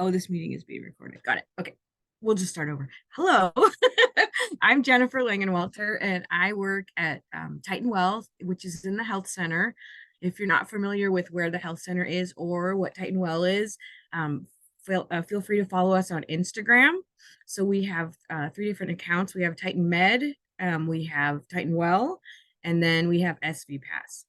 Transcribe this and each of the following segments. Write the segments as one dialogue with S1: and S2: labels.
S1: Oh, this meeting is being recorded. Got it. Okay. We'll just start over. Hello. I'm Jennifer Langenwelter, and I work at TitanWell, which is in the health center. If you're not familiar with where the health center is or what TitanWell is, feel free to follow us on Instagram. So we have three different accounts. We have Titan Med, we have TitanWell, and then we have SV Pass.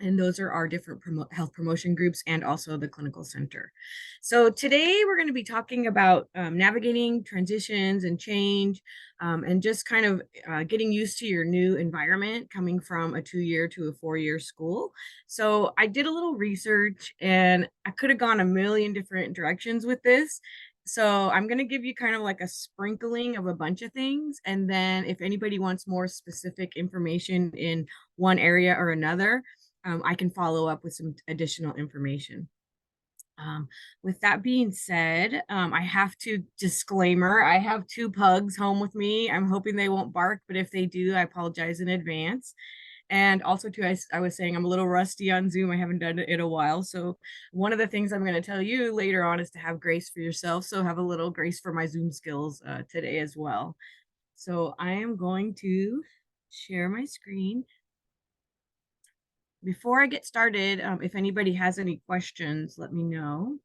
S1: And those are our different health promotion groups and also the clinical center. So today we're going to be talking about navigating transitions and change, and just kind of getting used to your new environment coming from a 2-year to a 4-year school. So I did a little research and I could have gone a million different directions with this. So I'm going to give you kind of like a sprinkling of a bunch of things. And then if anybody wants more specific information in one area or another, I can follow up with some additional information. With that being said, I have to disclaimer, I have 2 pugs home with me. I'm hoping they won't bark, but if they do, I apologize in advance. And also too, I was saying I'm a little rusty on Zoom. I haven't done it in a while. So one of the things I'm going to tell you later on is to have grace for yourself. So have a little grace for my Zoom skills today as well. So I am going to share my screen. Before I get started, if anybody has any questions, let me know.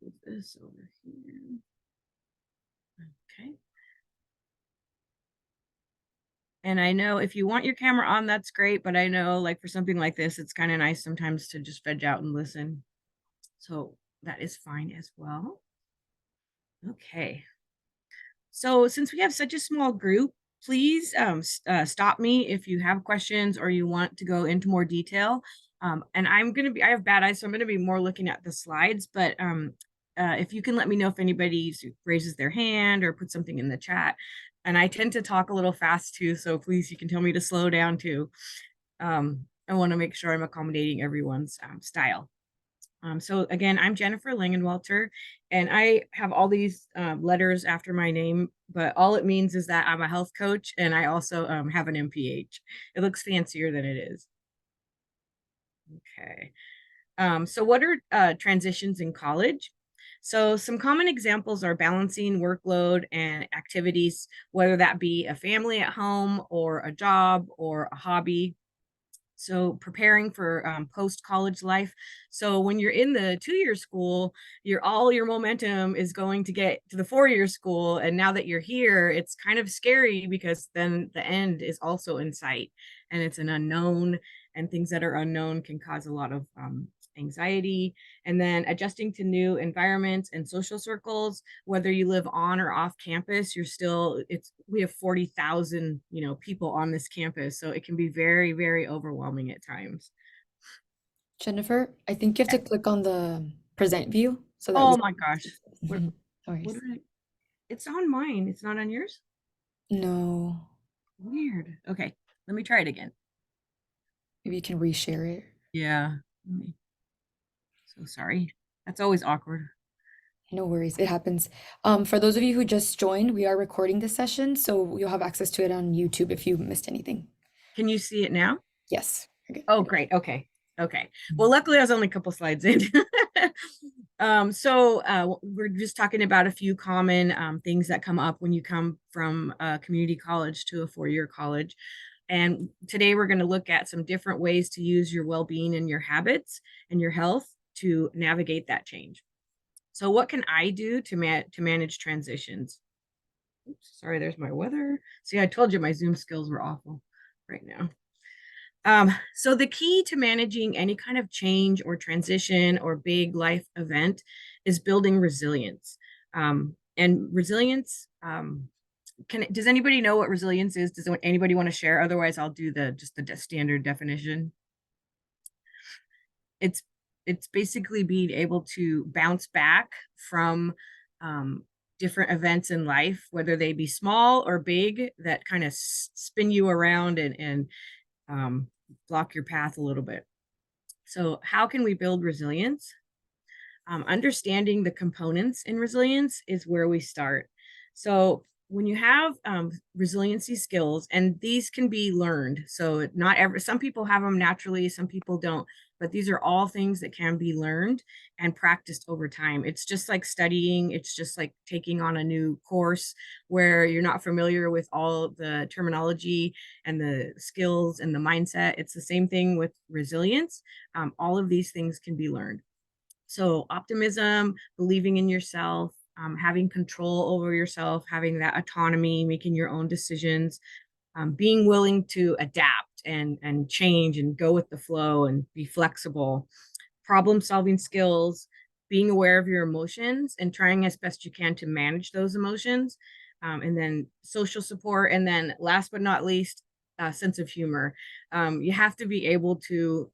S1: Put this over here. Okay. And I know if you want your camera on, that's great. But I know like for something like this, it's kind of nice sometimes to just veg out and listen. So that is fine as well. Okay. So since we have such a small group, please stop me if you have questions or you want to go into more detail. And I have bad eyes, so I'm going to be more looking at the slides, but if you can let me know if anybody raises their hand or put something in the chat. And I tend to talk a little fast too, so please, you can tell me to slow down too. I want to make sure I'm accommodating everyone's style. So again, I'm Jennifer Langenwelter, and I have all these letters after my name, but all it means is that I'm a health coach and I also have an MPH. It looks fancier than it is. Okay. So what are transitions in college? So some common examples are balancing workload and activities, whether that be a family at home or a job or a hobby. So preparing for post-college life. So when you're in the 2-year school, all your momentum is going to get to the 4-year school. And now that you're here, it's kind of scary because then the end is also in sight and it's an unknown, and things that are unknown can cause a lot of anxiety. And then adjusting to new environments and social circles, whether you live on or off campus, we have 40,000 people on this campus, so it can be very, very overwhelming at times.
S2: Jennifer, I think you have to click on the present view so that
S1: Oh my gosh. What,
S2: what
S1: it's on mine, it's not on yours?
S2: No.
S1: Weird. Okay, let me try it again.
S2: Maybe you can reshare it.
S1: Yeah. So sorry. That's always awkward.
S2: No worries, it happens. For those of you who just joined, we are recording this session, so you'll have access to it on YouTube if you missed anything.
S1: Can you see it now?
S2: Yes.
S1: Oh, great. Okay. Well, luckily I was only a couple slides in. So we're just talking about a few common things that come up when you come from a community college to a 4-year college. And today we're going to look at some different ways to use your well-being and your habits and your health to navigate that change. So what can I do to manage transitions? Oops, sorry, there's my weather. See, I told you my Zoom skills were awful right now. So the key to managing any kind of change or transition or big life event is building resilience. And resilience, does anybody know what resilience is? Does anybody want to share? Otherwise, I'll do just the standard definition. It's basically being able to bounce back from different events in life, whether they be small or big, that kind of spin you around and block your path a little bit. So how can we build resilience? Understanding the components in resilience is where we start. So when you have resiliency skills, and these can be learned, so some people have them naturally, some people don't, but these are all things that can be learned and practiced over time. It's just like studying, it's just like taking on a new course where you're not familiar with all the terminology and the skills and the mindset. It's the same thing with resilience. All of these things can be learned. So, optimism, believing in yourself, having control over yourself, having that autonomy, making your own decisions, being willing to adapt and change and go with the flow and be flexible, problem solving skills, being aware of your emotions and trying as best you can to manage those emotions, and then social support, and then last but not least, sense of humor. You have to be able to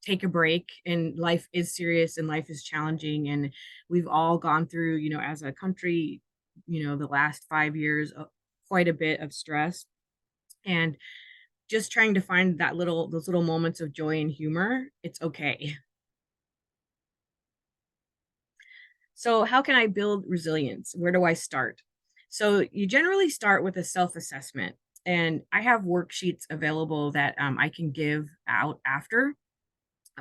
S1: take a break, and life is serious and life is challenging, and we've all gone through, as a country, the last 5 years, quite a bit of stress, and just trying to find those little moments of joy and humor. It's okay. So, how can I build resilience? Where do I start? So, you generally start with a self assessment, and I have worksheets available that I can give out after,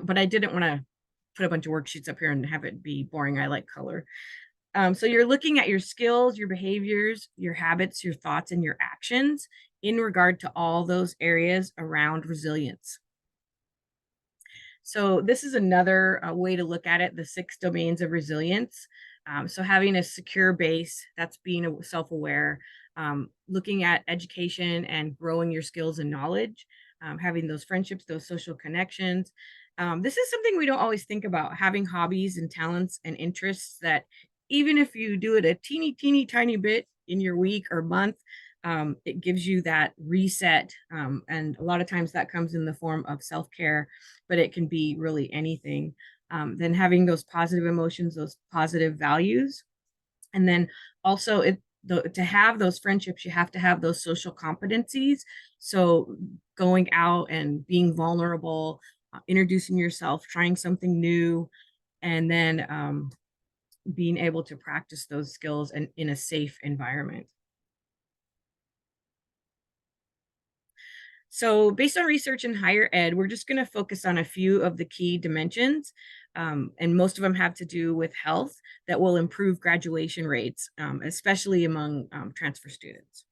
S1: but I didn't want to put a bunch of worksheets up here and have it be boring. I like color. So, you're looking at your skills, your behaviors, your habits, your thoughts, and your actions in regard to all those areas around resilience. So this is another way to look at it, the 6 domains of resilience. So having a secure base, that's being self-aware, looking at education and growing your skills and knowledge, having those friendships, those social connections. This is something we don't always think about, having hobbies and talents and interests that even if you do it a teeny, tiny bit in your week or month, it gives you that reset. And a lot of times that comes in the form of self-care, but it can be really anything. Then having those positive emotions, those positive values, and then also to have those friendships, you have to have those social competencies. So going out and being vulnerable, introducing yourself, trying something new, and then being able to practice those skills and in a safe environment. So, based on research in higher ed, we're just going to focus on a few of the key dimensions, and most of them have to do with health that will improve graduation rates, especially among transfer students.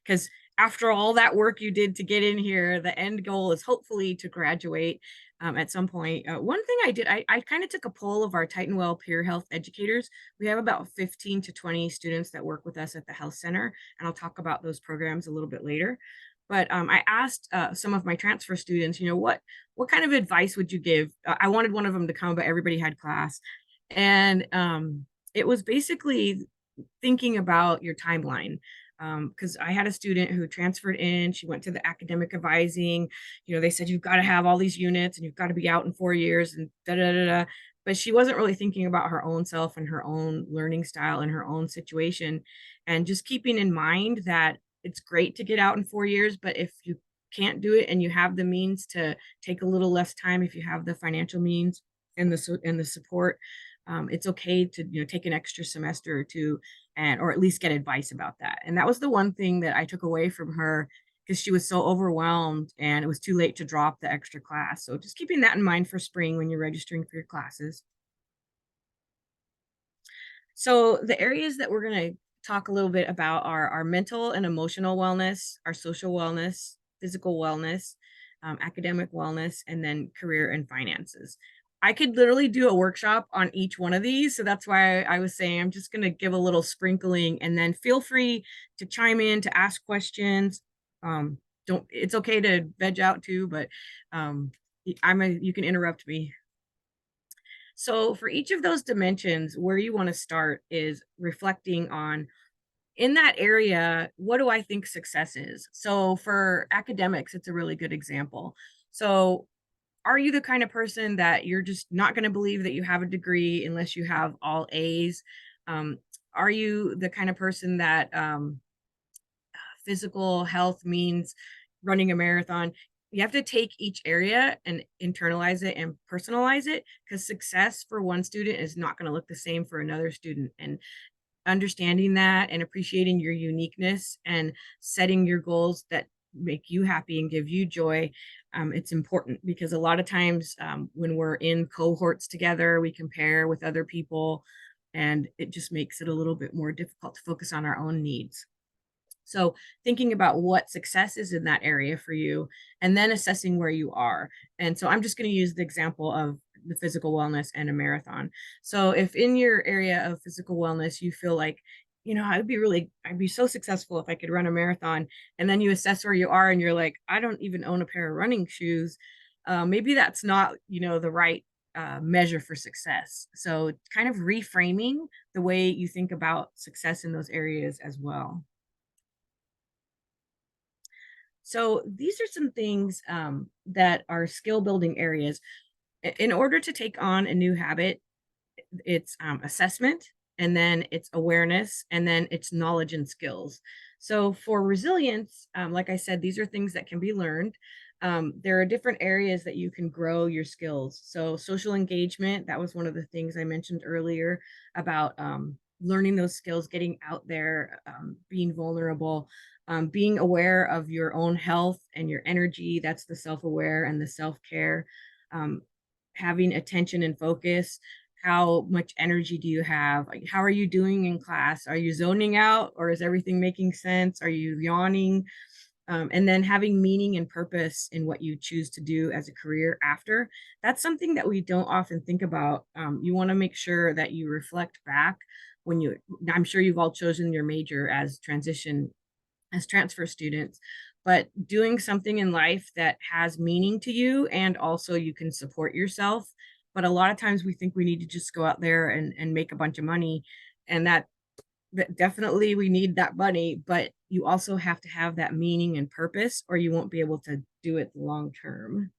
S1: Because after all that work you did to get in here, the end goal is hopefully to graduate at some point. One thing I did, I kind of took a poll of our TitanWell peer health educators. We have about 15 to 20 students that work with us at the health center, and I'll talk about those programs a little bit later. But I asked some of my transfer students, what kind of advice would you give? I wanted one of them to come, but everybody had class, and it was basically thinking about your timeline. Because I had a student who transferred in, she went to the academic advising. They said you've got to have all these units and you've got to be out in 4 years and da da da da. But she wasn't really thinking about her own self and her own learning style and her own situation, and just keeping in mind that it's great to get out in 4 years, but if you can't do it and you have the means to take a little less time, if you have the financial means and the support, it's okay to take an extra semester or two, and or at least get advice about that. And that was the one thing that I took away from her, because she was so overwhelmed and it was too late to drop the extra class. So just keeping that in mind for spring when you're registering for your classes. So the areas that we're going to talk a little bit about are our mental and emotional wellness, our social wellness, physical wellness, academic wellness, and then career and finances. I could literally do a workshop on each one of these. So that's why I was saying I'm just going to give a little sprinkling, and then feel free to chime in, to ask questions. Don't, it's okay to veg out too, but you can interrupt me. So for each of those dimensions, where you want to start is reflecting on, in that area, what do I think success is? So for academics, it's a really good example. So are you the kind of person that you're just not going to believe that you have a degree unless you have all A's? Um, are you the kind of person that physical health means running a marathon? You have to take each area and internalize it and personalize it, because success for one student is not going to look the same for another student. And understanding that and appreciating your uniqueness and setting your goals that make you happy and give you joy, it's important because a lot of times when we're in cohorts together, we compare with other people, and it just makes it a little bit more difficult to focus on our own needs. So thinking about what success is in that area for you and then assessing where you are. And so I'm just going to use the example of the physical wellness and a marathon. So if in your area of physical wellness, you feel like, I'd be so successful if I could run a marathon. And then you assess where you are and you're like, I don't even own a pair of running shoes. Maybe that's not, the right measure for success. So kind of reframing the way you think about success in those areas as well. So these are some things that are skill building areas. In order to take on a new habit, it's assessment, and then it's awareness, and then it's knowledge and skills. So for resilience, like I said, these are things that can be learned. There are different areas that you can grow your skills. So social engagement, that was one of the things I mentioned earlier about learning those skills, getting out there, being vulnerable, being aware of your own health and your energy. That's the self-aware and the self-care. Um, Having attention and focus. How much energy do you have? Like, how are you doing in class? Are you zoning out, or is everything making sense? Are you yawning? And then having meaning and purpose in what you choose to do as a career after. That's something that we don't often think about. You want to make sure that you reflect back when I'm sure you've all chosen your major as transfer students, but doing something in life that has meaning to you and also you can support yourself. But a lot of times we think we need to just go out there and make a bunch of money. And that definitely we need that money, but you also have to have that meaning and purpose, or you won't be able to do it long term.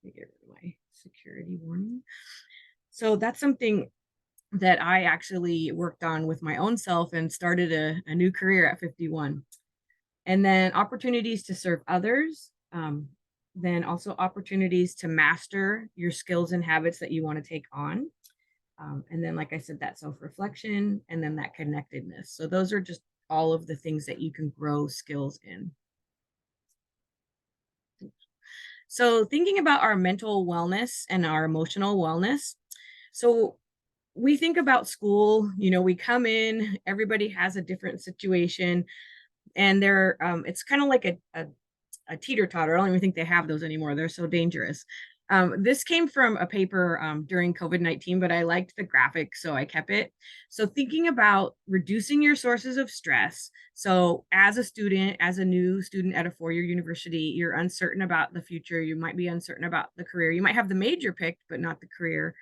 S1: Let me get rid of my security warning. So that's something that I actually worked on with my own self and started a new career at 51. And then opportunities to serve others, then also opportunities to master your skills and habits that you want to take on. And then, like I said, that self reflection and then that connectedness. So, those are just all of the things that you can grow skills in. So, thinking about our mental wellness and our emotional wellness. So, we think about school, we come in, everybody has a different situation, and it's kind of like a teeter totter. I don't even think they have those anymore. They're so dangerous. This came from a paper during COVID-19, but I liked the graphic, so I kept it. So, thinking about reducing your sources of stress. So, as a student, as a new student at a 4-year university, you're uncertain about the future. You might be uncertain about the career. You might have the major picked, but not the career.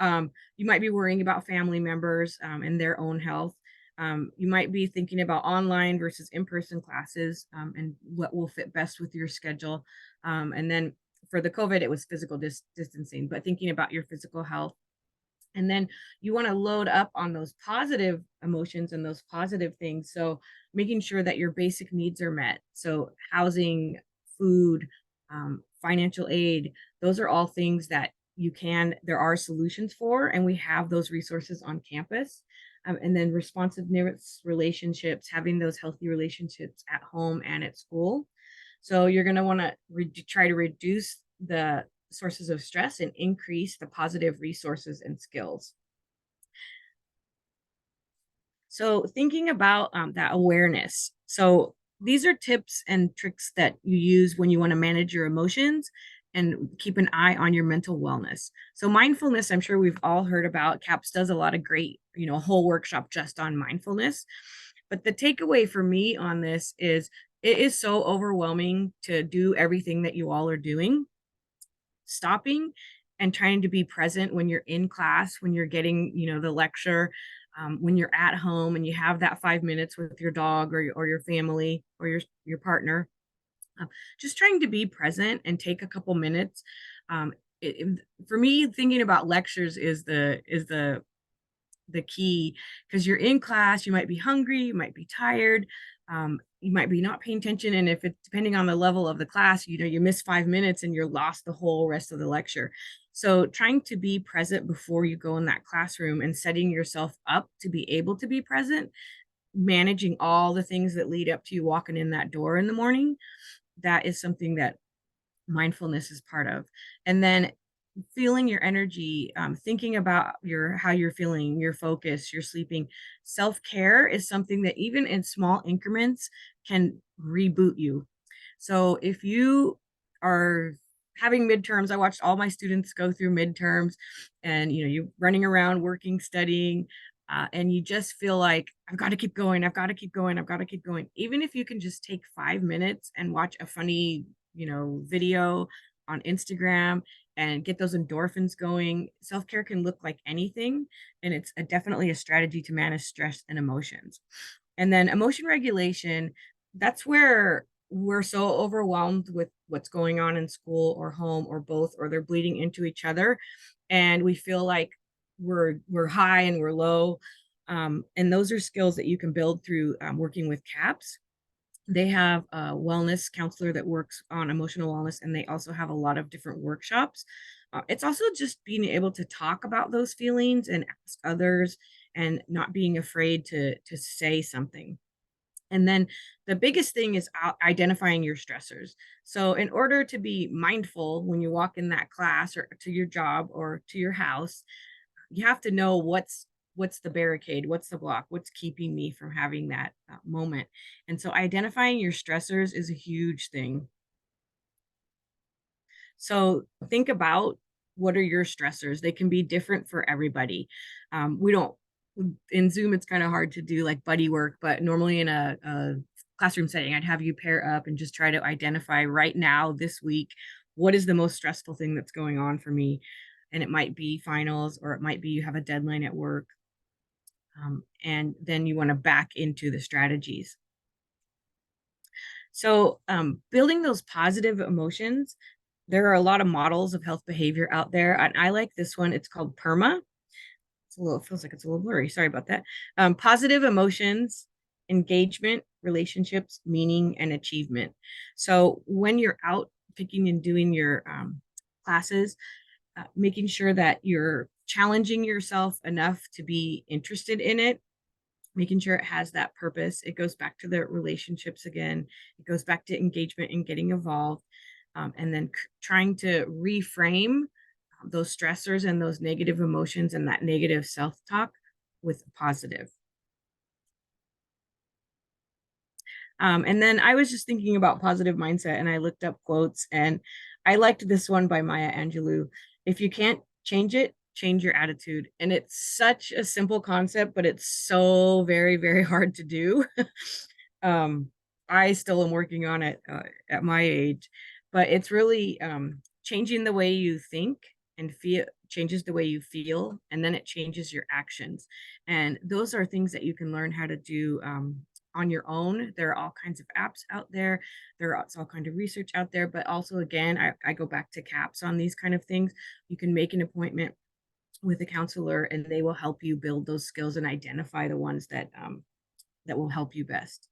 S1: You might be worrying about family members and their own health. You might be thinking about online versus in-person classes and what will fit best with your schedule. And then for the COVID, it was physical distancing, but thinking about your physical health. And then you want to load up on those positive emotions and those positive things. So making sure that your basic needs are met. So housing, food, financial aid, those are all things that there are solutions for, and we have those resources on campus. And then responsiveness relationships, having those healthy relationships at home and at school. So you're going to want to try to reduce the sources of stress and increase the positive resources and skills. So thinking about that awareness. So these are tips and tricks that you use when you want to manage your emotions and keep an eye on your mental wellness. So mindfulness, I'm sure we've all heard about. CAPS does a lot of great, whole workshop just on mindfulness. But the takeaway for me on this is it is so overwhelming to do everything that you all are doing. Stopping and trying to be present when you're in class, when you're getting, the lecture, when you're at home and you have that 5 minutes with your dog or your family or your partner, just trying to be present and take a couple minutes. For me, thinking about lectures is the key, because you're in class, you might be hungry, you might be tired, you might be not paying attention, and if it's depending on the level of the class, you miss 5 minutes and you're lost the whole rest of the lecture. So trying to be present before you go in that classroom and setting yourself up to be able to be present, managing all the things that lead up to you walking in that door in the morning, that is something that mindfulness is part of. And then feeling your energy, thinking about your how you're feeling, your focus, your sleeping. Self-care is something that even in small increments can reboot you. So if you are having midterms, I watched all my students go through midterms, and you're running around working, studying, and you just feel like I've got to keep going, I've got to keep going, I've got to keep going. Even if you can just take 5 minutes and watch a funny, video on Instagram and get those endorphins going. Self-care can look like anything, and it's definitely a strategy to manage stress and emotions. And then emotion regulation, that's where we're so overwhelmed with what's going on in school or home or both, or they're bleeding into each other, and we feel like we're high and we're low. And those are skills that you can build through working with CAPS. They have a wellness counselor that works on emotional wellness, and they also have a lot of different workshops. It's also just being able to talk about those feelings and ask others, and not being afraid to say something. And then the biggest thing is identifying your stressors. So in order to be mindful when you walk in that class or to your job or to your house, you have to know what's the barricade, what's the block, what's keeping me from having that moment. And so identifying your stressors is a huge thing. So think about, what are your stressors? They can be different for everybody. We don't In Zoom, it's kind of hard to do like buddy work, but normally in a classroom setting, I'd have you pair up and just try to identify right now, this week, what is the most stressful thing that's going on for me. And it might be finals, or it might be you have a deadline at work. And then you want to back into the strategies. So, building those positive emotions, there are a lot of models of health behavior out there, and I like this one. It's called PERMA. Feels like it's a little blurry. Sorry about that. Positive emotions, engagement, relationships, meaning, and achievement. So when you're out picking and doing your classes, making sure that you're challenging yourself enough to be interested in it, making sure it has that purpose. It goes back to the relationships again. It goes back to engagement and getting involved. And then trying to reframe those stressors and those negative emotions and that negative self-talk with positive. And then I was just thinking about positive mindset, and I looked up quotes, and I liked this one by Maya Angelou. If you can't change it, change your attitude. And it's such a simple concept, but it's so very, very hard to do. um, I still am working on it at my age, but it's really changing the way you think and feel, changes the way you feel, and then it changes your actions. And those are things that you can learn how to do on your own. There are all kinds of apps out there. There's all kind of research out there, but also again, I go back to CAPS on these kind of things. You can make an appointment with a counselor, and they will help you build those skills and identify the ones that will help you best.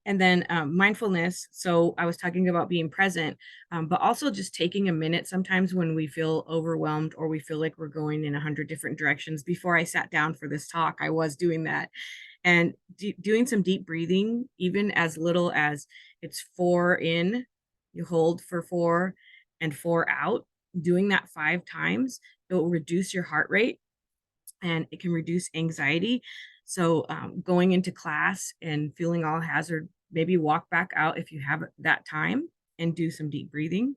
S1: And then mindfulness. So I was talking about being present, but also just taking a minute sometimes when we feel overwhelmed or we feel like we're going in 100 different directions. Before I sat down for this talk, I was doing that, and doing some deep breathing, even as little as it's 4 in, you hold for 4, and 4 out. Doing that 5 times, it will reduce your heart rate, and it can reduce anxiety. So going into class and feeling all hazard, maybe walk back out if you have that time and do some deep breathing.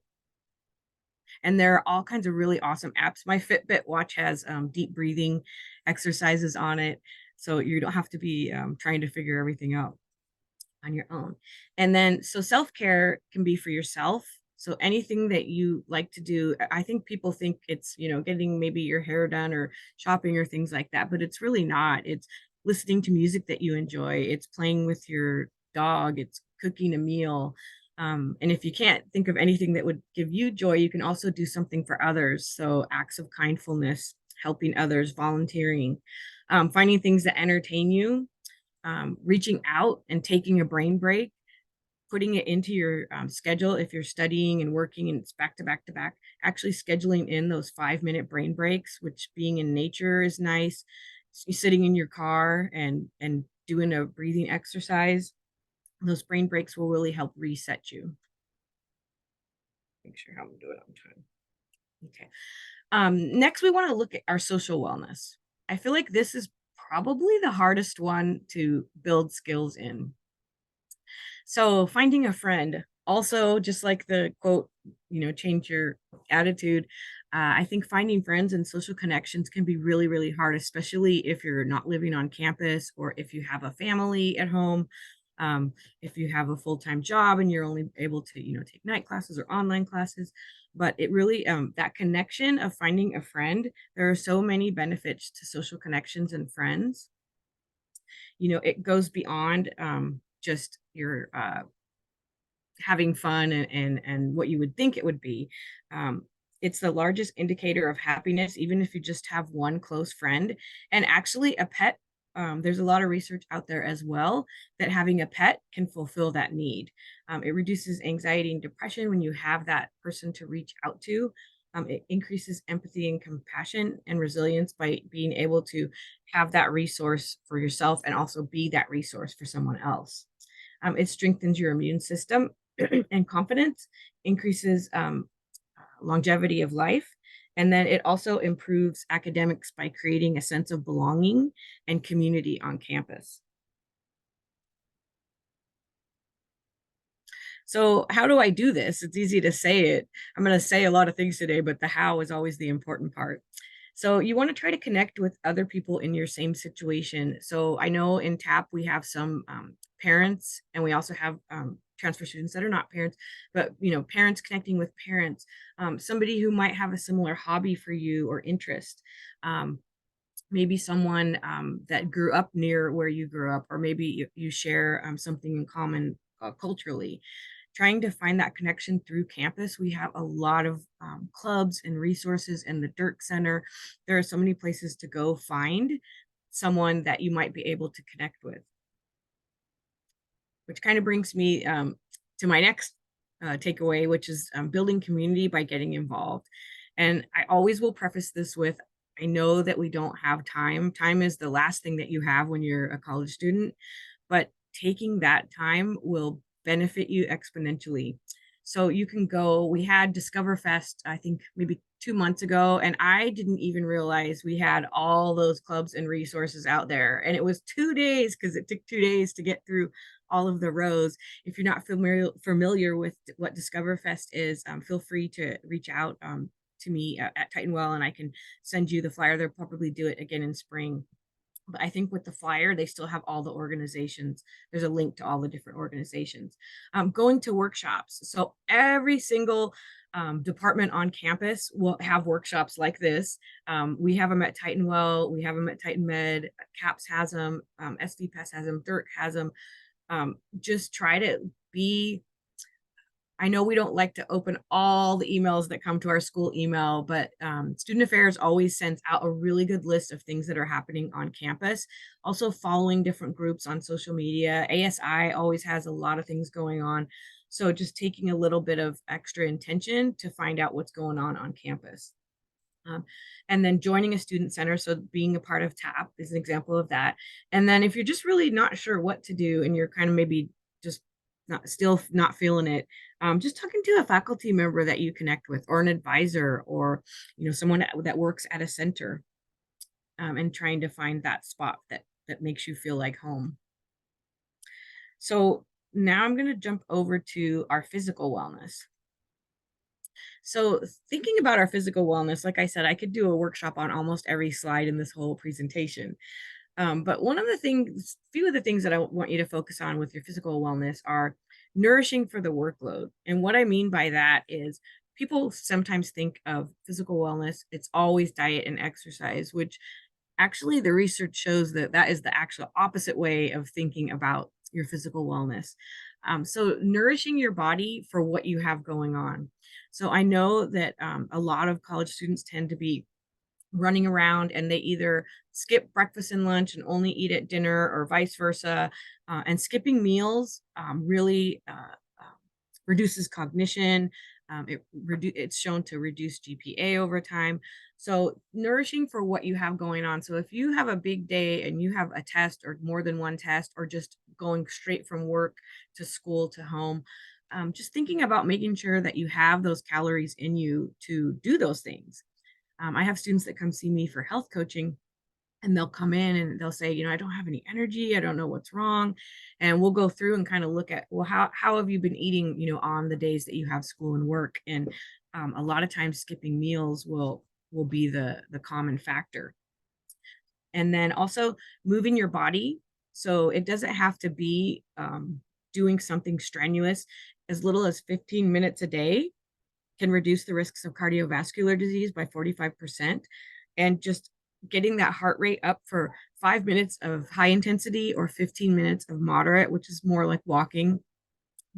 S1: And there are all kinds of really awesome apps. My Fitbit watch has deep breathing exercises on it, so you don't have to be trying to figure everything out on your own. And then, so self care can be for yourself. So anything that you like to do, I think people think it's, getting maybe your hair done or shopping or things like that, but it's really not. It's listening to music that you enjoy, it's playing with your dog, it's cooking a meal. And if you can't think of anything that would give you joy, you can also do something for others. So acts of kindfulness, helping others, volunteering, finding things that entertain you, reaching out and taking a brain break, putting it into your schedule. If you're studying and working and it's back to back to back, actually scheduling in those 5-minute brain breaks, which being in nature is nice. So sitting in your car and doing a breathing exercise. Those brain breaks will really help reset you. Make sure how I'm doing on time. Okay. Next, we want to look at our social wellness. I feel like this is probably the hardest one to build skills in. So finding a friend, also just like the quote, change your attitude. I think finding friends and social connections can be really, really hard, especially if you're not living on campus or if you have a family at home. If you have a full-time job and you're only able to, take night classes or online classes. But it really, that connection of finding a friend, there are so many benefits to social connections and friends. It goes beyond just your having fun and what you would think it would be. Um, it's the largest indicator of happiness, even if you just have one close friend. And actually, a pet, there's a lot of research out there as well that having a pet can fulfill that need. It reduces anxiety and depression when you have that person to reach out to. It increases empathy and compassion and resilience by being able to have that resource for yourself and also be that resource for someone else. It strengthens your immune system and confidence, increases longevity of life. And then it also improves academics by creating a sense of belonging and community on campus. So, how do I do this? It's easy to say it. I'm going to say a lot of things today, but the how is always the important part. So, you want to try to connect with other people in your same situation. So, I know in TAPP we have some parents, and we also have transfer students that are not parents, but parents connecting with parents. Somebody who might have a similar hobby for you or interest. Um, Maybe someone that grew up near where you grew up, or maybe you share something in common culturally. Trying to find that connection through campus. We have a lot of clubs and resources in the Dirk Center. There are so many places to go find someone that you might be able to connect with, which kind of brings me to my next takeaway, which is building community by getting involved. And I always will preface this with, I know that we don't have time. Time is the last thing that you have when you're a college student, but taking that time will benefit you exponentially. So you can go, we had Discover Fest, I think maybe 2 months ago, and I didn't even realize we had all those clubs and resources out there. And it was 2 days because it took 2 days to get through all of the rows. If you're not familiar with what Discover Fest is, feel free to reach out to me at TitanWell and I can send you the flyer. They'll probably do it again in spring. But I think with the flyer, they still have all the organizations. There's a link to all the different organizations. Going to workshops. So every single department on campus will have workshops like this. We have them at TitanWell. We have them at Titan Med. CAPS has them. SDPS has them. Dirk has them. Just try to be, I know we don't like to open all the emails that come to our school email, but Student Affairs always sends out a really good list of things that are happening on campus. Also following different groups on social media. ASI always has a lot of things going on. So just taking a little bit of extra intention to find out what's going on campus. Um, and then joining a student center. So being a part of TAPP is an example of that. And then if you're just really not sure what to do and you're kind of maybe just not feeling it, just talking to a faculty member that you connect with or an advisor or, someone that works at a center and trying to find that spot that makes you feel like home. So now I'm going to jump over to our physical wellness. So thinking about our physical wellness, like I said, I could do a workshop on almost every slide in this whole presentation. But few of the things that I want you to focus on with your physical wellness are nourishing for the workload. And what I mean by that is people sometimes think of physical wellness, it's always diet and exercise, which actually the research shows that that is the actual opposite way of thinking about your physical wellness. So nourishing your body for what you have going on. So I know that a lot of college students tend to be running around and they either skip breakfast and lunch and only eat at dinner or vice versa. And skipping meals really reduces cognition. It's shown to reduce GPA over time. So nourishing for what you have going on. So if you have a big day and you have a test or more than one test, or just going straight from work to school to home, just thinking about making sure that you have those calories in you to do those things. I have students that come see me for health coaching, and they'll come in and they'll say, I don't have any energy. I don't know what's wrong. And we'll go through and kind of look at, well, how have you been eating, on the days that you have school and work? And a lot of times skipping meals will be the common factor. And then also moving your body. So it doesn't have to be doing something strenuous. As little as 15 minutes a day can reduce the risks of cardiovascular disease by 45%. And just getting that heart rate up for 5 minutes of high intensity or 15 minutes of moderate, which is more like walking,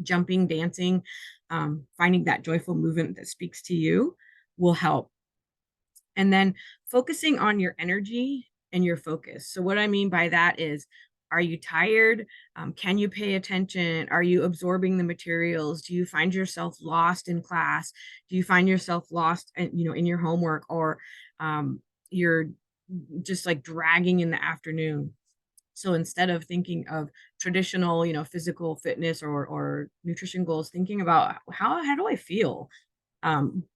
S1: jumping, dancing, finding that joyful movement that speaks to you, will help. And then focusing on your energy and your focus. So, what I mean by that is, are you tired? Can you pay attention? Are you absorbing the materials? Do you find yourself lost in class? Do you find yourself lost, in your homework, or you're just like dragging in the afternoon? So instead of thinking of traditional, physical fitness or nutrition goals, thinking about how do I feel?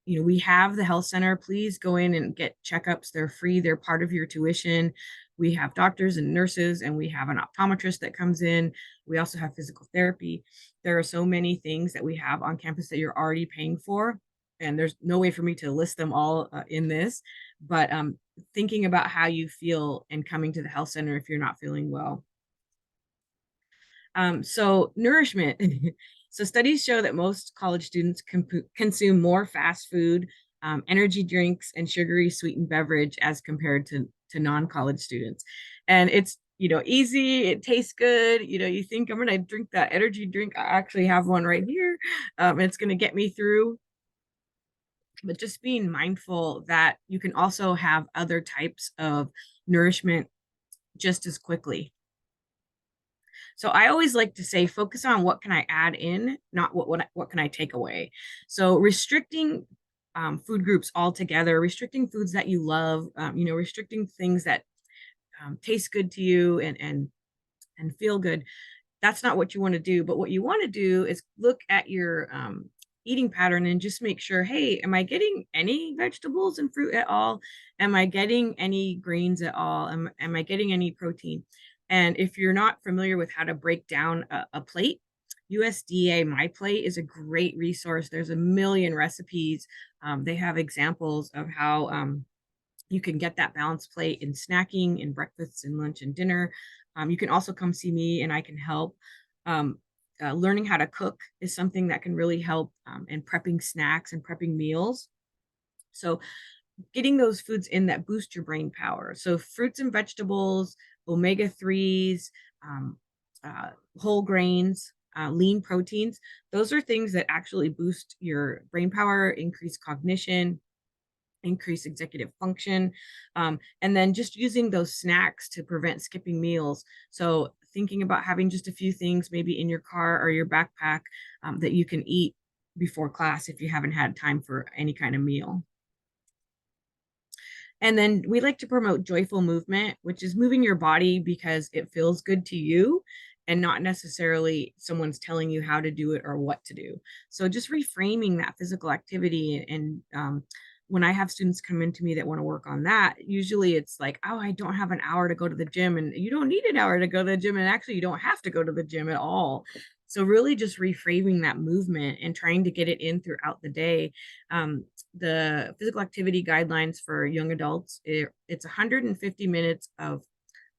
S1: We have the health center. Please go in and get checkups. They're free. They're part of your tuition. We have doctors and nurses, and we have an optometrist that comes in. We also have physical therapy. There are so many things that we have on campus that you're already paying for. And there's no way for me to list them all in this, but thinking about how you feel and coming to the health center if you're not feeling well. So nourishment. So studies show that most college students consume more fast food, energy drinks, and sugary sweetened beverage as compared to non-college students. And it's, easy. It tastes good. You think, I'm going to drink that energy drink. I actually have one right here. It's going to get me through. But just being mindful that you can also have other types of nourishment just as quickly. So I always like to say, focus on what can I add in, not what can I take away. So restricting food groups altogether, restricting foods that you love, restricting things that taste good to you and feel good. That's not what you want to do. But what you want to do is look at your eating pattern and just make sure, hey, am I getting any vegetables and fruit at all? Am I getting any grains at all? Am I getting any protein? And if you're not familiar with how to break down a plate, USDA My Plate is a great resource. There's a million recipes. They have examples of how you can get that balanced plate in snacking, in breakfast, and lunch and dinner. You can also come see me and I can help. Um, Learning how to cook is something that can really help in prepping snacks and prepping meals. So getting those foods in that boost your brain power. So fruits and vegetables, omega 3s, um, whole grains, lean proteins, those are things that actually boost your brain power, increase cognition, increase executive function, and then just using those snacks to prevent skipping meals. So thinking about having just a few things maybe in your car or your backpack that you can eat before class if you haven't had time for any kind of meal. And then we like to promote joyful movement, which is moving your body because it feels good to you and not necessarily someone's telling you how to do it or what to do. So just reframing that physical activity. And when I have students come into me that want to work on that, usually it's like, oh, I don't have an hour to go to the gym. And you don't need an hour to go to the gym. And actually, you don't have to go to the gym at all. So really just reframing that movement and trying to get it in throughout the day. The physical activity guidelines for young adults, it's 150 minutes of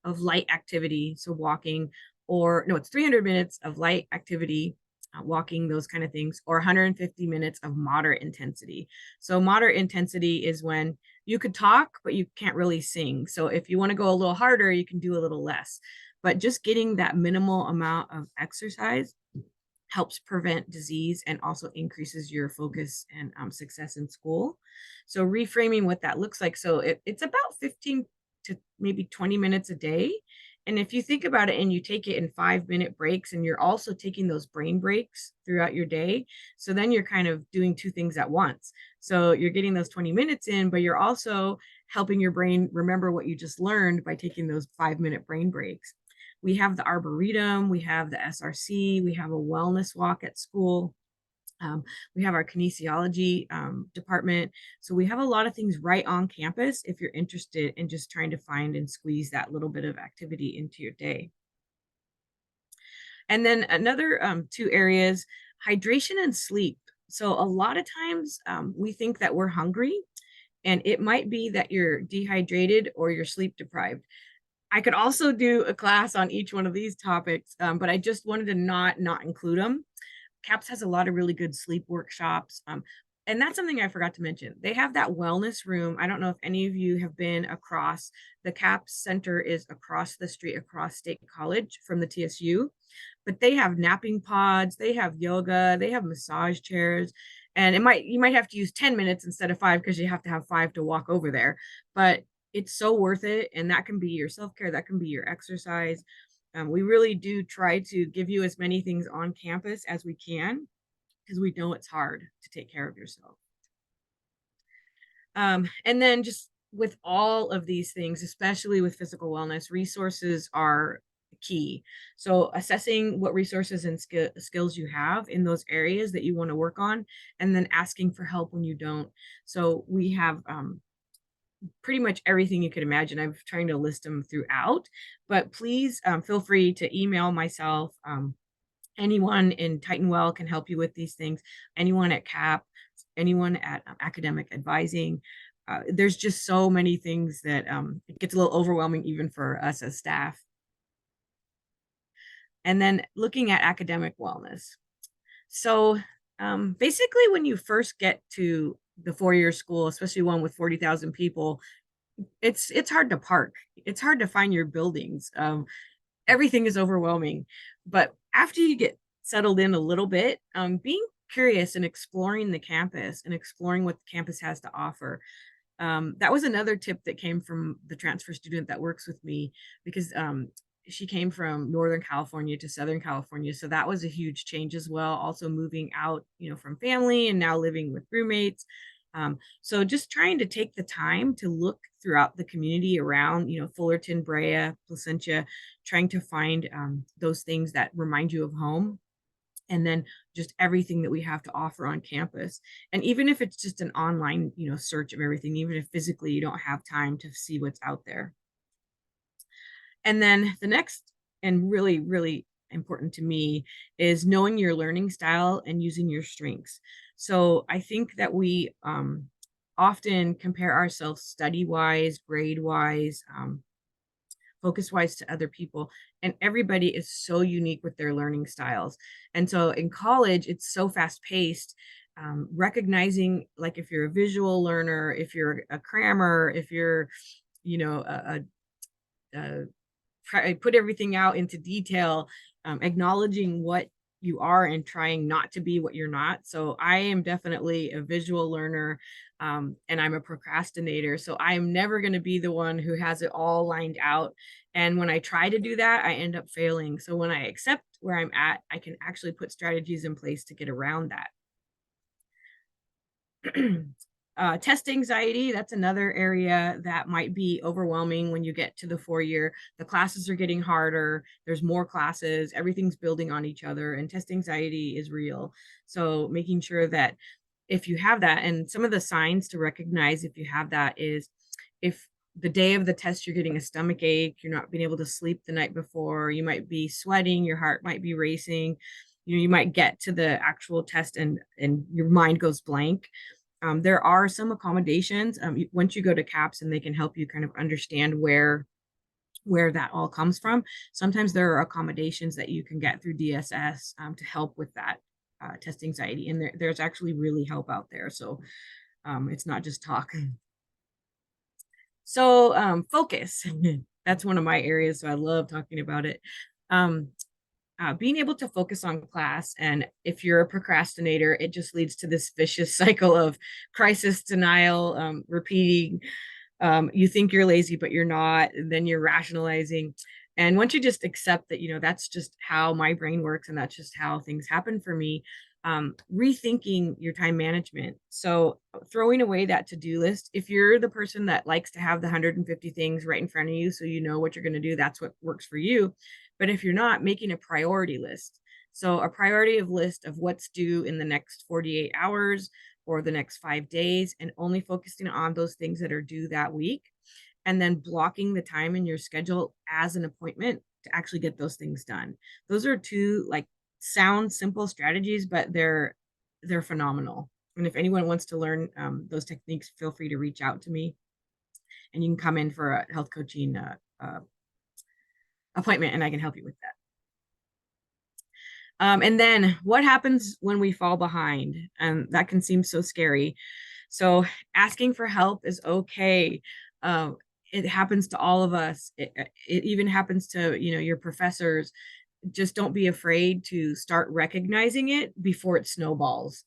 S1: light activity, so walking, or no, it's 300 minutes of light activity, walking, those kind of things, or 150 minutes of moderate intensity. So moderate intensity is when you could talk but you can't really sing. So if you want to go a little harder, you can do a little less, but just getting that minimal amount of exercise helps prevent disease and also increases your focus and success in school. So reframing what that looks like. So it's about 15 to maybe 20 minutes a day. And if you think about it and you take it in 5-minute breaks and you're also taking those brain breaks throughout your day, so then you're kind of doing two things at once. So you're getting those 20 minutes in, but you're also helping your brain remember what you just learned by taking those 5-minute brain breaks. We have the Arboretum, we have the SRC, we have a wellness walk at school. Um, we have our kinesiology department. So we have a lot of things right on campus if you're interested in just trying to find and squeeze that little bit of activity into your day. And then another two areas, hydration and sleep. So a lot of times we think that we're hungry, and it might be that you're dehydrated or you're sleep deprived. I could also do a class on each one of these topics, but I just wanted to not include them. CAPS has a lot of really good sleep workshops. And that's something I forgot to mention. They have that wellness room. I don't know if any of you have been across. The CAPS Center is across the street, across State College from the TSU. But they have napping pods, they have yoga, they have massage chairs, and you might have to use 10 minutes instead of 5 because you have to have 5 to walk over there. But it's so worth it, and that can be your self-care, that can be your exercise. We really do try to give you as many things on campus as we can because we know it's hard to take care of yourself. And then just with all of these things, especially with physical wellness, resources are key. So assessing what resources and skills you have in those areas that you want to work on, and then asking for help when you don't. So we have pretty much everything you could imagine. I'm trying to list them throughout, but please feel free to email myself. Anyone in TitanWell can help you with these things. Anyone at CAP, anyone at academic advising. There's just so many things that it gets a little overwhelming even for us as staff. And then looking at academic wellness. So basically, when you first get to the four-year school, especially one with 40,000 people, it's hard to park. It's hard to find your buildings. Everything is overwhelming. But after you get settled in a little bit, being curious and exploring the campus and exploring what the campus has to offer. That was another tip that came from the transfer student that works with me because she came from Northern California to Southern California. So that was a huge change as well. Also moving out, from family and now living with roommates. So just trying to take the time to look throughout the community around, Fullerton, Brea, Placentia, trying to find those things that remind you of home. And then just everything that we have to offer on campus. And even if it's just an online, search of everything, even if physically you don't have time to see what's out there. And then the next and really, really important to me is knowing your learning style and using your strengths. So I think that we often compare ourselves study wise, grade wise, focus wise to other people. And everybody is so unique with their learning styles. And so in college, it's so fast paced. Recognizing, like, if you're a visual learner, if you're a crammer, if you're, a put everything out into detail, acknowledging what you are and trying not to be what you're not. So I am definitely a visual learner, and I'm a procrastinator. So I'm never going to be the one who has it all lined out. And when I try to do that, I end up failing. So when I accept where I'm at, I can actually put strategies in place to get around that. Test anxiety, that's another area that might be overwhelming when you get to the 4-year. The classes are getting harder, there's more classes, everything's building on each other, and test anxiety is real. So making sure that if you have that, and some of the signs to recognize if you have that is if the day of the test you're getting a stomach ache, you're not being able to sleep the night before, you might be sweating, your heart might be racing, you might get to the actual test and your mind goes blank. There are some accommodations once you go to CAPS, and they can help you kind of understand where that all comes from. Sometimes there are accommodations that you can get through DSS to help with that test anxiety, and there's actually really help out there. So it's not just talk. So focus, that's one of my areas. So I love talking about it. Being able to focus on class. And if you're a procrastinator, it just leads to this vicious cycle of crisis denial, repeating. You think you're lazy, but you're not, and then you're rationalizing. And once you just accept that, that's just how my brain works and that's just how things happen for me, rethinking your time management. So throwing away that to-do list. If you're the person that likes to have the 150 things right in front of you, so you know what you're going to do, that's what works for you. But if you're not, making a priority list. So a priority of list of what's due in the next 48 hours or the next 5 days, and only focusing on those things that are due that week, and then blocking the time in your schedule as an appointment to actually get those things done. Those are two like sound simple strategies, but they're phenomenal. And if anyone wants to learn those techniques, feel free to reach out to me, and you can come in for a health coaching appointment, and I can help you with that. And then what happens when we fall behind? And that can seem so scary. So asking for help is okay. It happens to all of us. It even happens to, your professors. Just don't be afraid to start recognizing it before it snowballs.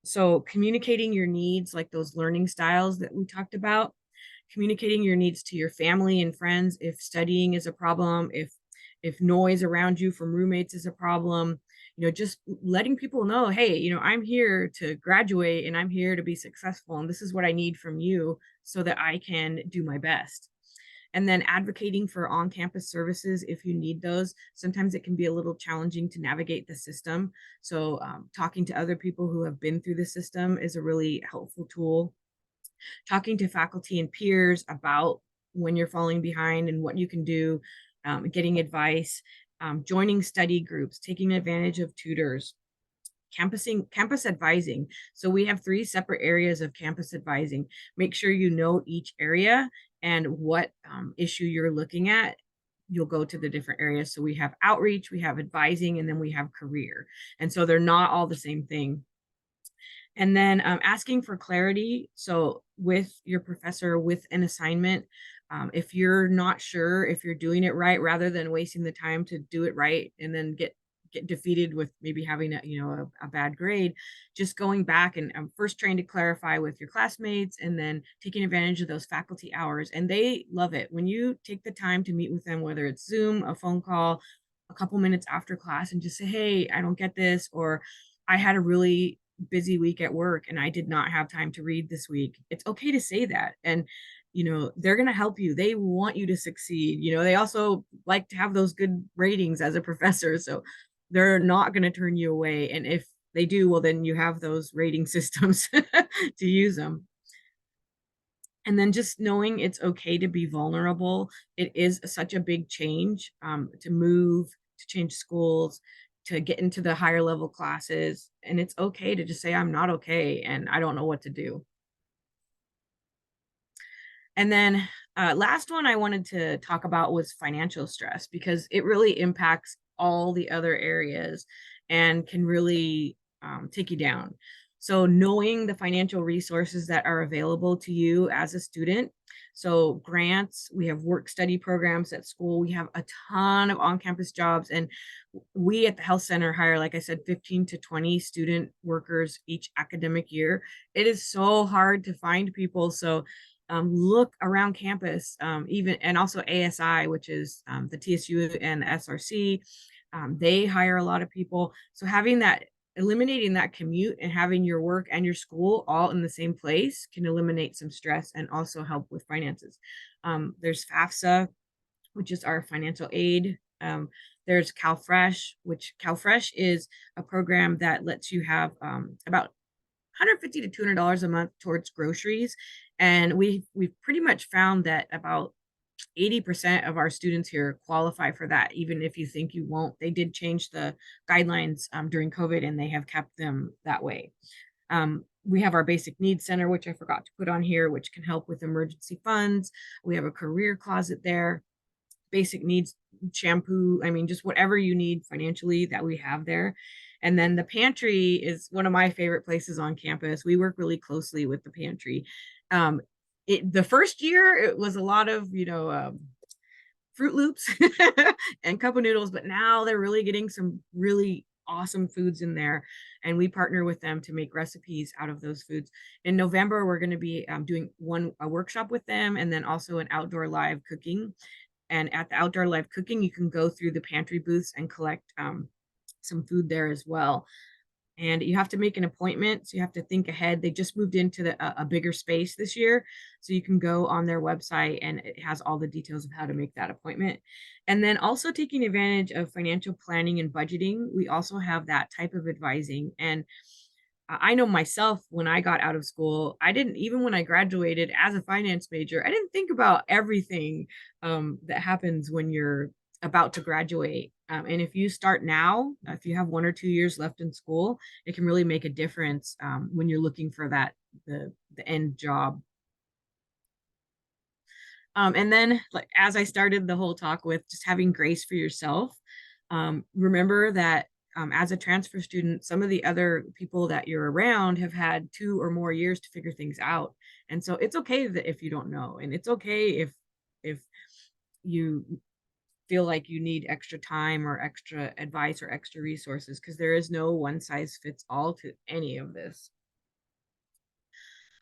S1: So communicating your needs, like those learning styles that we talked about, communicating your needs to your family and friends if studying is a problem, if noise around you from roommates is a problem, just letting people know, hey, I'm here to graduate and I'm here to be successful and this is what I need from you so that I can do my best. And then advocating for on-campus services if you need those. Sometimes it can be a little challenging to navigate the system. So talking to other people who have been through the system is a really helpful tool. Talking to faculty and peers about when you're falling behind and what you can do, getting advice, joining study groups, taking advantage of tutors, campus advising. So we have 3 separate areas of campus advising. Make sure you know each area and what issue you're looking at. You'll go to the different areas. So we have outreach, we have advising, and then we have career. And so they're not all the same thing. And then asking for clarity. So with your professor, with an assignment, if you're not sure if you're doing it right, rather than wasting the time to do it right and then get defeated with maybe having a bad grade, just going back and first trying to clarify with your classmates and then taking advantage of those faculty hours. And they love it when you take the time to meet with them, whether it's Zoom, a phone call, a couple minutes after class, and just say, hey, I don't get this, or I had a really busy week at work and I did not have time to read this week. It's okay to say that. And, they're going to help you. They want you to succeed. They also like to have those good ratings as a professor. So they're not going to turn you away. And if they do, well, then you have those rating systems to use them. And then just knowing it's okay to be vulnerable. It is such a big change to move, to change schools, to get into the higher level classes. And it's okay to just say, I'm not okay and I don't know what to do. And then last one I wanted to talk about was financial stress, because it really impacts all the other areas and can really take you down. So knowing the financial resources that are available to you as a student. So grants, we have work study programs at school. We have a ton of on-campus jobs, and we at the health center hire, like I said, 15 to 20 student workers each academic year. It is so hard to find people. So look around campus, even, and also ASI, which is the TSU and the SRC. They hire a lot of people. So having that, eliminating that commute and having your work and your school all in the same place can eliminate some stress and also help with finances. There's FAFSA, which is our financial aid. There's CalFresh, which CalFresh is a program that lets you have about $150 to $200 a month towards groceries. And we've pretty much found that about 80% of our students here qualify for that, even if you think you won't. They did change the guidelines during COVID, and they have kept them that way. We have our basic needs center, which I forgot to put on here, which can help with emergency funds. We have a career closet there, basic needs, shampoo, I mean, just whatever you need financially that we have there. And then the pantry is one of my favorite places on campus. We work really closely with the pantry. The first year, it was a lot of, Fruit Loops and cup of noodles, but now they're really getting some really awesome foods in there, and we partner with them to make recipes out of those foods. In November, we're going to be doing a workshop with them, and then also an outdoor live cooking. And at the outdoor live cooking, you can go through the pantry booths and collect some food there as well. And you have to make an appointment, so you have to think ahead. They just moved into a bigger space this year, so you can go on their website and it has all the details of how to make that appointment. And then also taking advantage of financial planning and budgeting, we also have that type of advising. And I know myself, when I got out of school, I didn't, even when I graduated as a finance major, I didn't think about everything that happens when you're about to graduate. And if you start now, if you have 1 or 2 years left in school, it can really make a difference when you're looking for the end job. And then, like, as I started the whole talk with, just having grace for yourself. Remember that as a transfer student, some of the other people that you're around have had 2 or more years to figure things out. And so it's okay that if you don't know, and it's okay if you feel like you need extra time or extra advice or extra resources, because there is no one size fits all to any of this.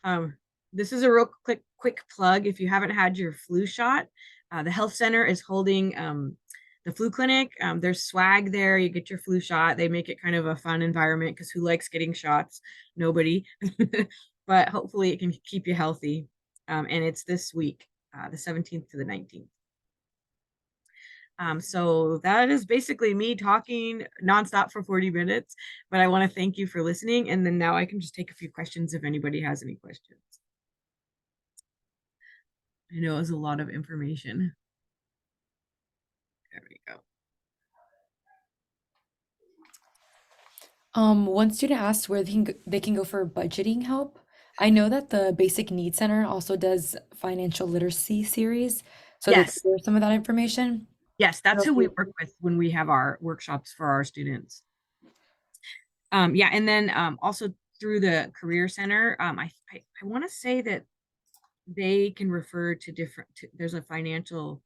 S1: Um, this is a real quick plug. If you haven't had your flu shot, the health center is holding the flu clinic. There's swag there. You get your flu shot. They make it kind of a fun environment, because who likes getting shots? Nobody. But hopefully it can keep you healthy. And it's this week, the 17th to the 19th. So that is basically me talking nonstop for 40 minutes, but I want to thank you for listening. And then now I can just take a few questions if anybody has any questions. I know it was a lot of information. There we go.
S2: One student asked where they can go for budgeting help. I know that the Basic Needs Center also does financial literacy series, so they
S1: Yes.
S2: cover some of that information.
S1: Yes, that's
S2: So
S1: who we work with when we have our workshops for our students. Yeah, and then also through the Career Center, I want to say that they can refer to there's a financial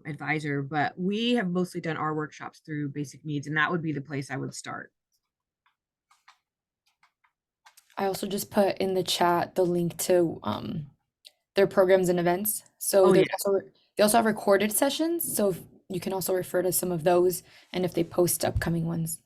S1: advisor, but we have mostly done our workshops through Basic Needs, and that would be the place I would start.
S2: I also just put in the chat the link to their programs and events. So
S1: Oh yeah.
S2: they also have recorded sessions, so you can also refer to some of those and if they post upcoming ones.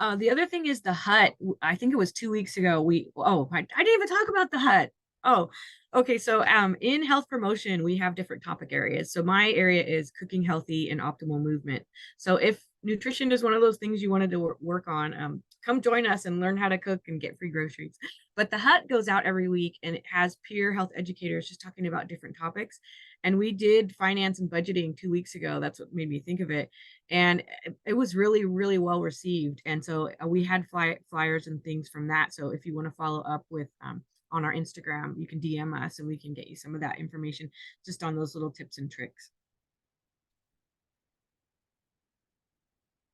S1: The other thing is the hut. I think it was 2 weeks ago. I didn't even talk about the hut. Oh, okay. So in health promotion, we have different topic areas. So my area is cooking healthy and optimal movement. So if nutrition is one of those things you wanted to work on, come join us and learn how to cook and get free groceries. But the hut goes out every week, and it has peer health educators just talking about different topics. And we did finance and budgeting 2 weeks ago. That's what made me think of it. And it was really, really well received. And so we had flyers and things from that. So if you want to follow up with on our Instagram, you can DM us and we can get you some of that information just on those little tips and tricks.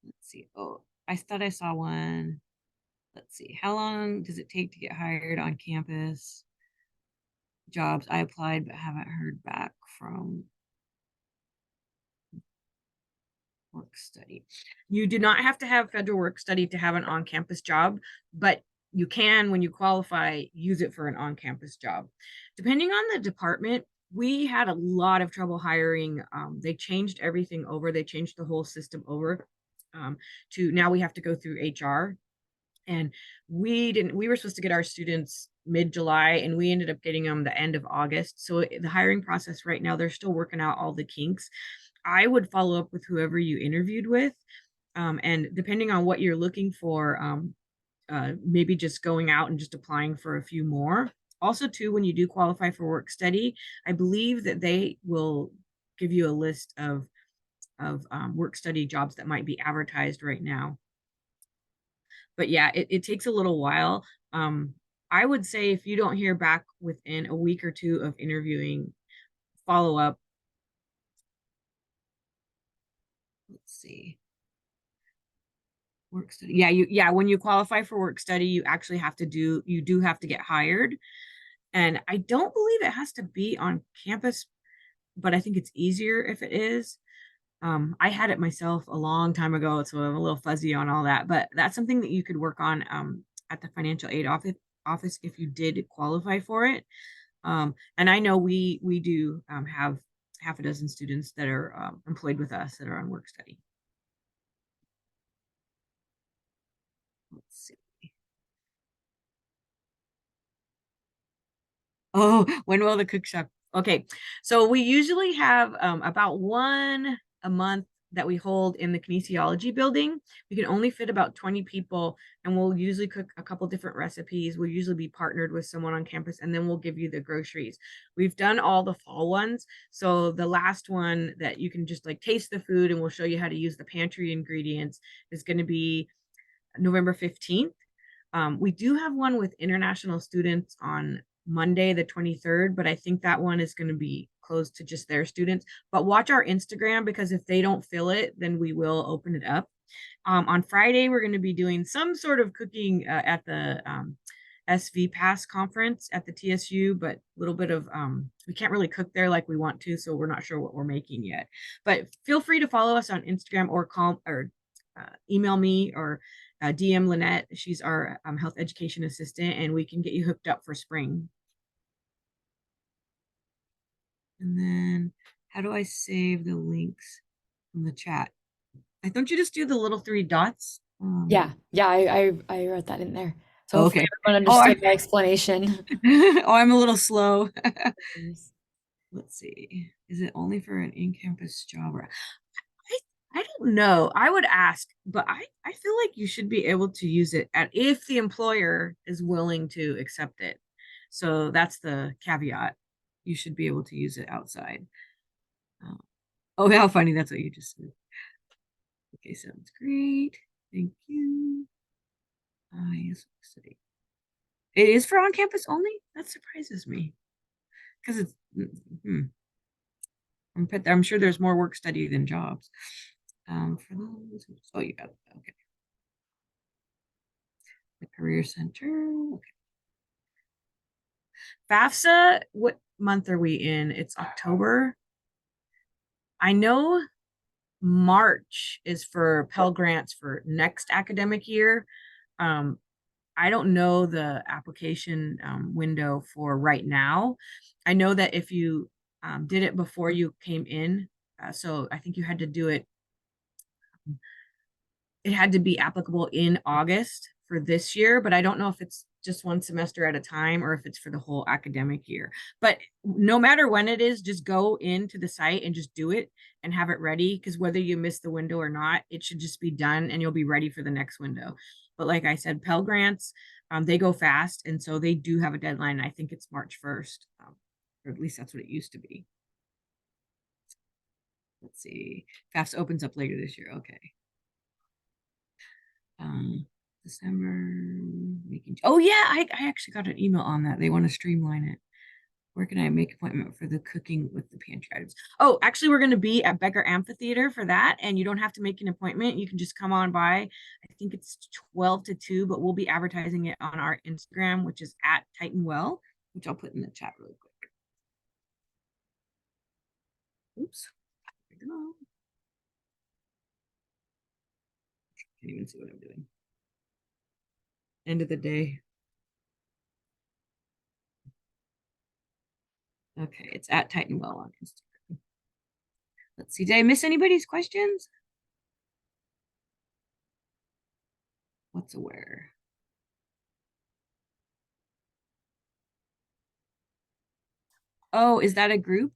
S1: Let's see. Oh, I thought I saw one. Let's see. How long does it take to get hired on campus? Jobs I applied but haven't heard back from. Work study. You do not have to have federal work study to have an on-campus job, but you can, when you qualify, use it for an on-campus job. Depending on the department, we had a lot of trouble hiring. They changed everything over. They changed the whole system over to now we have to go through HR. And we were supposed to get our students mid-July, and we ended up getting them the end of August. So the hiring process right now, they're still working out all the kinks. I would follow up with whoever you interviewed with. And depending on what you're looking for, maybe just going out and just applying for a few more. Also, too, when you do qualify for work study, I believe that they will give you a list of work study jobs that might be advertised right now. But yeah, it takes a little while. I would say if you don't hear back within a week or two of interviewing, follow up. Let's see. Work study. Yeah, when you qualify for work study, you do have to get hired. And I don't believe it has to be on campus, but I think it's easier if it is. I had it myself a long time ago, so I'm a little fuzzy on all that, but that's something that you could work on at the financial aid office if you did qualify for it. And I know we do have half a dozen students that are employed with us that are on work study. Let's see. Oh, when will the cook shop? Okay, so we usually have about one a month that we hold in the kinesiology building. We can only fit about 20 people, and we'll usually cook a couple different recipes. We'll usually be partnered with someone on campus, and then we'll give you the groceries. We've done all the fall ones. So the last one that you can just like taste the food, and we'll show you how to use the pantry ingredients is going to be November 15th. We do have one with international students on Monday, the 23rd, but I think that one is going to be closed to just their students. But watch our Instagram because if they don't fill it, then we will open it up. On Friday, we're going to be doing some sort of cooking at the SV Pass conference at the TSU, but a little bit of we can't really cook there like we want to, so we're not sure what we're making yet. But feel free to follow us on Instagram or call or email me or DM Lynette. She's our health education assistant, and we can get you hooked up for spring. And then, how do I save the links from the chat? I don't you just do the little three dots?
S2: Yeah, yeah, I wrote that in there. So hopefully
S1: Okay.
S2: everyone
S1: Oh,
S2: understood my explanation.
S1: oh, I'm a little slow. Let's see. Is it only for an in-campus job? Or I don't know. I would ask, but I feel like you should be able to use it at if the employer is willing to accept it. So that's the caveat. You should be able to use it outside. Oh, oh, how funny. That's what you just said. Okay, sounds great. Thank you. Yes, city. It is for on campus only? That surprises me. Because it's I'm sure there's more work study than jobs. For those, oh, you got it. Okay. The Career Center. Okay. FAFSA, what month are we in? It's October. I know March is for Pell Grants for next academic year. Um, I don't know the application window for right now. I know that if you did it before you came in, so I think you had to do it, it had to be applicable in August for this year, but I don't know if it's just one semester at a time or if it's for the whole academic year. But no matter when it is, just go into the site and just do it and have it ready because whether you miss the window or not, it should just be done and you'll be ready for the next window. But like I said, Pell Grants, they go fast. And so they do have a deadline. I think it's March 1st, or at least that's what it used to be. Let's see. FAFSA opens up later this year. Okay. um December making oh yeah, I actually got an email on that. They want to streamline it. Where can I make appointment for the cooking with the pantry items? Oh, actually, we're going to be at Becker Amphitheater for that, and you don't have to make an appointment. You can just come on by. I think it's 12 to 2, but we'll be advertising it on our Instagram, which is at TitanWell, which I'll put in the chat really quick. Oops. Can't even see what I'm doing. End of the day. Okay, it's at TitanWell on Instagram. Let's see. Did I miss anybody's questions? What's aware? Oh, is that a group?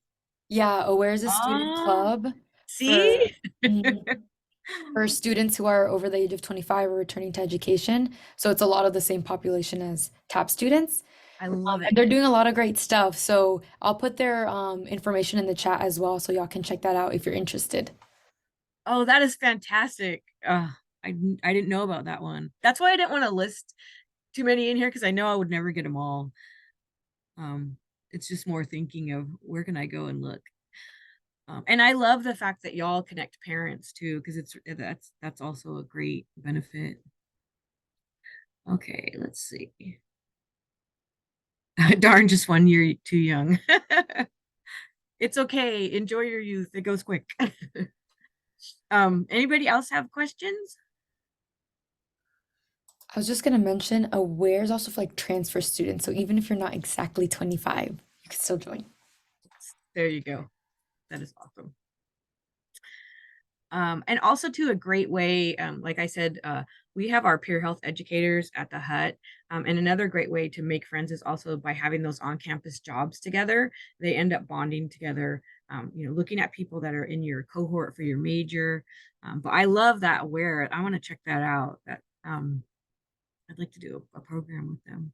S2: Yeah, Aware is a student
S1: Ah,
S2: club for
S1: see?
S2: mhm, for students who are over the age of 25 or returning to education. So it's a lot of the same population as TAPP students.
S1: I love it.
S2: And they're doing a lot of great stuff. So I'll put their information in the chat as well, so y'all can check that out if you're interested.
S1: Oh, that is fantastic. I didn't know about that one. That's why I didn't want to list too many in here because I know I would never get them all. Um, it's just more thinking of where can I go and look. And I love the fact that y'all connect parents too, because that's also a great benefit. Okay, let's see. Darn, just 1 year too young. It's okay. Enjoy your youth. It goes quick. Anybody else have questions?
S2: I was just gonna mention Aware is also for like transfer students. So even if you're not exactly 25, you can still join.
S1: There you go. That is awesome. And also too, a great way, like I said, we have our peer health educators at the hut. And another great way to make friends is also by having those on-campus jobs together. They end up bonding together, looking at people that are in your cohort for your major. But I love that Aware. I want to check that out. That I'd like to do a program with them.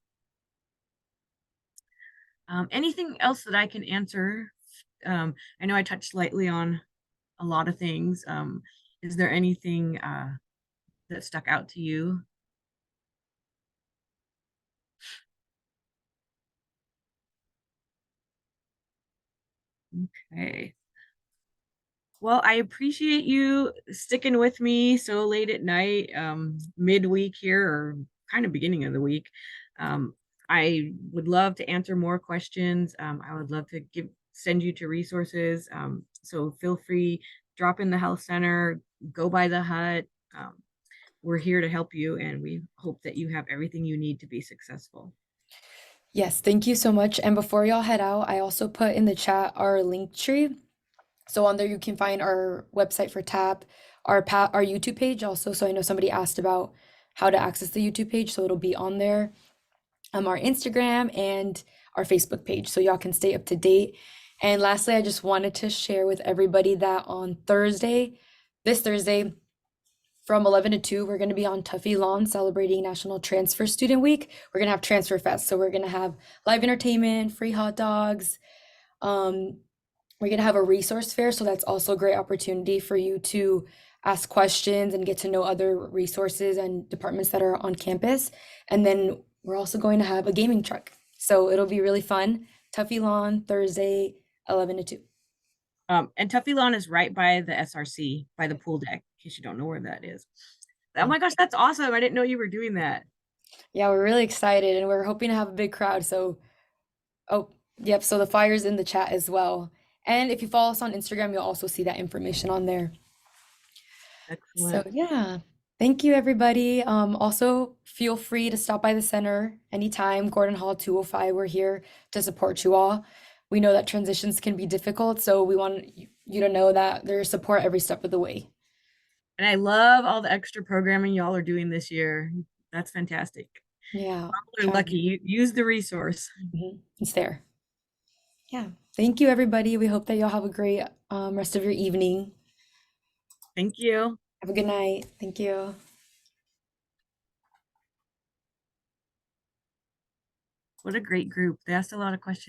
S1: Anything else that I can answer? I know I touched lightly on a lot of things. Is there anything that stuck out to you? Okay. Well, I appreciate you sticking with me so late at night, midweek here, or kind of beginning of the week. I would love to answer more questions. I would love to send you to resources. So feel free, drop in the health center, go by the hut. Um, we're here to help you, and we hope that you have everything you need to be successful.
S2: Yes, thank you so much. And before y'all head out, I also put in the chat our link tree. So on there you can find our website for TAPP, our YouTube page also. So I know somebody asked about how to access the YouTube page, so it'll be on there. Our Instagram and our Facebook page, so y'all can stay up to date. And lastly, I just wanted to share with everybody that on Thursday, this Thursday, from 11 to 2, we're going to be on Tuffy Lawn celebrating National Transfer Student Week. We're going to have Transfer Fest. So we're going to have live entertainment, free hot dogs. Um, we're going to have a resource fair. So that's also a great opportunity for you to ask questions and get to know other resources and departments that are on campus. And then we're also going to have a gaming truck. So it'll be really fun. Tuffy Lawn, Thursday, 11 to 2.
S1: And Tuffy Lawn is right by the SRC, by the pool deck, in case you don't know where that is. Oh my gosh, that's awesome. I didn't know you were doing that.
S2: Yeah, we're really excited and we're hoping to have a big crowd. So, oh, yep. So the flyer's in the chat as well. And if you follow us on Instagram, you'll also see that information on there. So,
S1: Excellent.
S2: yeah. Thank you, everybody. Also, feel free to stop by the center anytime. Gordon Hall 205, we're here to support you all. We know that transitions can be difficult, so we want you to know that there's support every step of the way.
S1: And I love all the extra programming y'all are doing this year. That's fantastic.
S2: Yeah,
S1: You're lucky.
S2: trying.
S1: You use the resource.
S2: It's there. Yeah. Thank you, everybody. We hope that y'all have a great rest of your evening.
S1: Thank you.
S2: Have a good night. Thank you.
S1: What a great group. They asked a lot of questions.